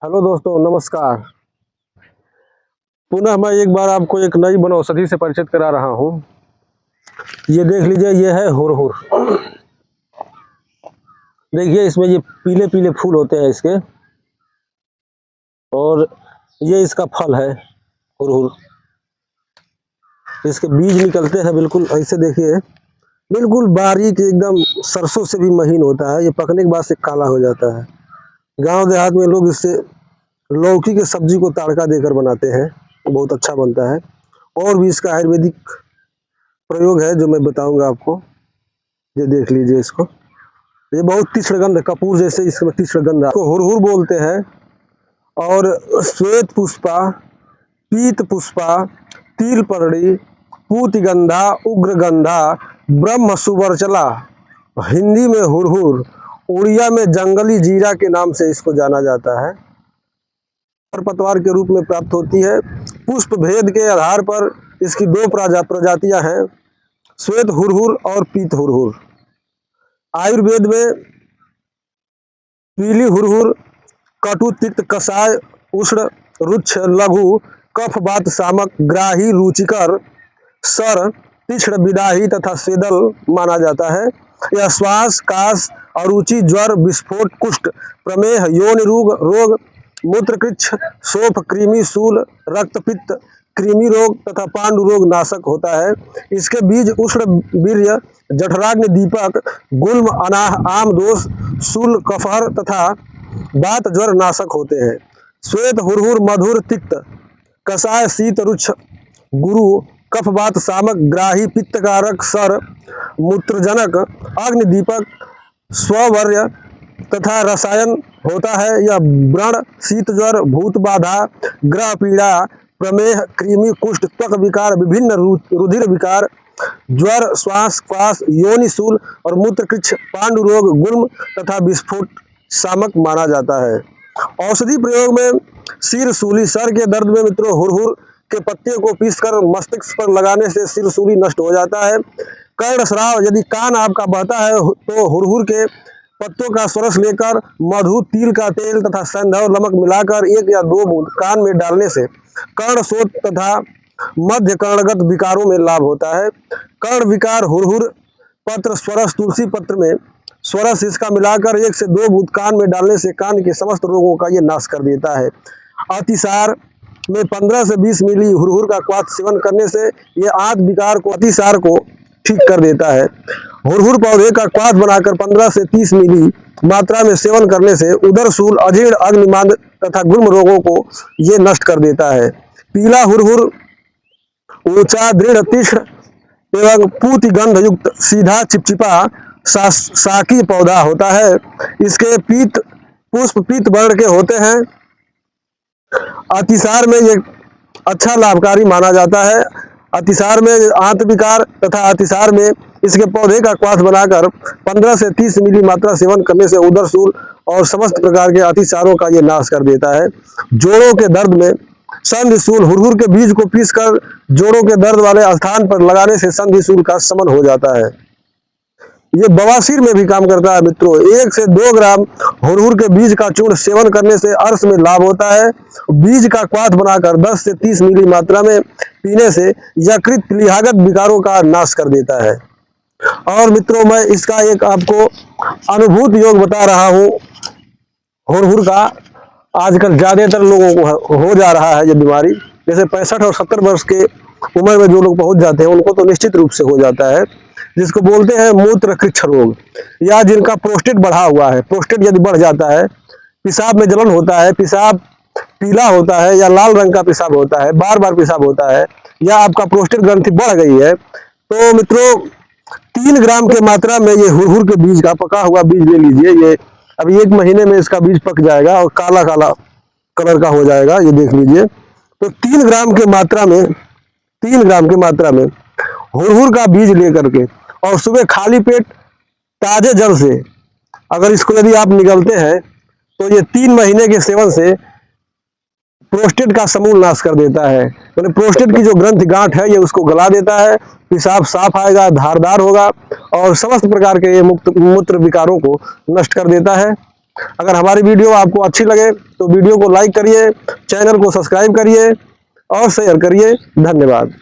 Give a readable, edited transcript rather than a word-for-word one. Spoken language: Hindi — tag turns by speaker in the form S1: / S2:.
S1: हेलो दोस्तों, नमस्कार। पुनः मैं एक बार आपको एक नई वनौषधि से परिचित करा रहा हूँ। ये देख लीजिए, ये है हुरहुर। देखिए, इसमें ये पीले पीले फूल होते हैं इसके, और ये इसका फल है हुरहुर। इसके बीज निकलते हैं बिल्कुल ऐसे, देखिए बिल्कुल बारीक, एकदम सरसों से भी महीन होता है। ये पकने के बाद से काला हो जाता है। गांव देहात में लोग इससे लौकी की सब्जी को तड़का देकर बनाते हैं, बहुत अच्छा बनता है। और भी इसका आयुर्वेदिक प्रयोग है जो मैं बताऊंगा आपको। ये देख लीजिए इसको, ये बहुत तीक्ष्ण गंध, कपूर जैसे इसमें तीक्ष्ण गंध, इसको हुरहुर बोलते हैं। और श्वेत पुष्पा, पीत पुष्पा, तीलपर्णी, पूतिगंधा, उग्रगंधा, ब्रह्म सुवर्चला, हिंदी में हुरहुर, उड़िया में जंगली जीरा के नाम से इसको जाना जाता है। खरपतवार के रूप में प्राप्त होती है। पुष्प भेद के आधार पर इसकी दो प्रजातियां हैं, श्वेत हुरहुर और पीत हुरहुर। आयुर्वेद में पीली हुरहुर कटु तिक्त कषाय उष्ण रुक्ष लघु कफ वात शामक ग्राही रुचिकर सर तीक्ष्ण विदाही तथा स्वेदल माना जाता है। यह श्वास काश अरुचि ज्वर विस्फोट कुष्ठ प्रमेह यौन रोग मूत्रकृच्छ शोफ कृमि शूल रक्तपित्त कृमि रोग तथा पांडु रोग नाशक होता है। इसके बीज उष्ण वीर्य जठराग्नि दीपक गुल्म अनाह आम दोष शूल कफहर तथा वात ज्वर नाशक होते हैं। श्वेत हुरहुर मधुर तिक्त कषाय शीत रुक्ष गुरु कफ वात शामक ग्राही पित्तकारक सर मूत्रजनक अग्नि दीपक स्ववर्य तथा रसायन होता है। यह व्रण शीत ज्वर भूत बाधा ग्रह पीड़ा प्रमेह कृमि कुष्ठ त्वक विकार विभिन्न रुधिर विकार ज्वर श्वास क्वास योनिशूल और मूत्रकृच्छ पांडु रोग गुल्म तथा विस्फोट शामक माना जाता है। औषधि प्रयोग में सिर सूली, सर के दर्द में मित्रों हुरहुर के पत्ते को पीसकर मस्तिष्क पर लगाने से सिर सूली नष्ट हो जाता है। कर्ण स्राव, यदि कान आपका बहता है तो हुरहुर के पत्तों का स्वरस लेकर मधु तिल का तेल तथा सैंधव नमक मिलाकर 1 या 2 बूंद कान में डालने से कर्ण शोथ तथा मध्य कर्णगत विकारों में लाभ होता है। कर्ण विकार हुरहुर पत्र स्वरस तुलसी पत्र में स्वरस इसका मिलाकर 1 से 2 बूंद कान में डालने से कान के समस्त रोगों का ये नाश कर देता है। अतिसार में 15 से 20 मिली हुरहुर का क्वाथ सेवन करने से ये आंत विकार को, अतिसार को ठीक कर देता है। हुरहुर पौधे का क्वाथ बनाकर 15 से 30 मिली मात्रा में सेवन करने से उदर शूल अजीर्ण अग्निमांद तथा गुल्म रोगों को ये नष्ट कर देता है। पीला हुरहुर ऊंचा दृढ़ तीक्ष्ण एवं पूति गंध युक्त सीधा चिपचिपा शाकी पौधा होता है। इसके पीत पुष्प पीत वर्ण के होते हैं। अतिसार में ये अच्छा लाभकारी माना जाता है। अतिसार में आंत विकार तथा अतिसार में इसके पौधे का क्वाथ बनाकर 15 से 30 मिली मात्रा सेवन करने से उदर शूल और समस्त प्रकार के अतिसारों का ये नाश कर देता है। जोड़ों के दर्द में संधि शूल, हुरहुर के बीज को पीसकर जोड़ों के दर्द वाले स्थान पर लगाने से संधि शूल का शमन हो जाता है। ये बवासीर में भी काम करता है मित्रों। 1 से 2 ग्राम हुरहुर के बीज का चूर्ण सेवन करने से अर्श में लाभ होता है। बीज का क्वाथ बनाकर 10 से 30 मिली मात्रा में पीने से यकृत प्लीहागत विकारों का नाश कर देता है। और मित्रों, मैं इसका एक आपको अनुभूत योग बता रहा हूँ। हुरहुर का आजकल ज्यादातर लोगों को हो जा रहा है ये बीमारी। जैसे 65 और 70 वर्ष के उम्र में जो लोग पहुंच जाते हैं उनको तो निश्चित रूप से हो जाता है, जिसको बोलते हैं मूत्रकृच्छ रोग, या जिनका प्रोस्टेट बढ़ा हुआ है। प्रोस्टेट यदि बढ़ जाता है, पेशाब में जलन होता है, पेशाब पीला होता है या लाल रंग का पेशाब होता है, बार बार पेशाब होता है, या आपका प्रोस्टेट ग्रंथि बढ़ गई है, तो मित्रों 3 ग्राम के मात्रा में ये हुरहुर के बीज का पका हुआ बीज ले लीजिए। ये अभी 1 महीने में इसका बीज पक जाएगा और काला काला कलर का हो जाएगा। ये देख लीजिए। तो 3 ग्राम के मात्रा में 3 ग्राम की मात्रा में हुरहुर का बीज लेकर के और सुबह खाली पेट ताजे जल से अगर इसको यदि आप निगलते हैं तो ये 3 महीने के सेवन से प्रोस्टेट का समूल नाश कर देता है। मतलब प्रोस्टेट की जो ग्रंथि गांठ है ये उसको गला देता है, पेशाब साफ आएगा, धारदार होगा और समस्त प्रकार के ये मूत्र विकारों को नष्ट कर देता है। अगर हमारी वीडियो आपको अच्छी लगे तो वीडियो को लाइक करिए, चैनल को सब्सक्राइब करिए और शेयर करिए। धन्यवाद।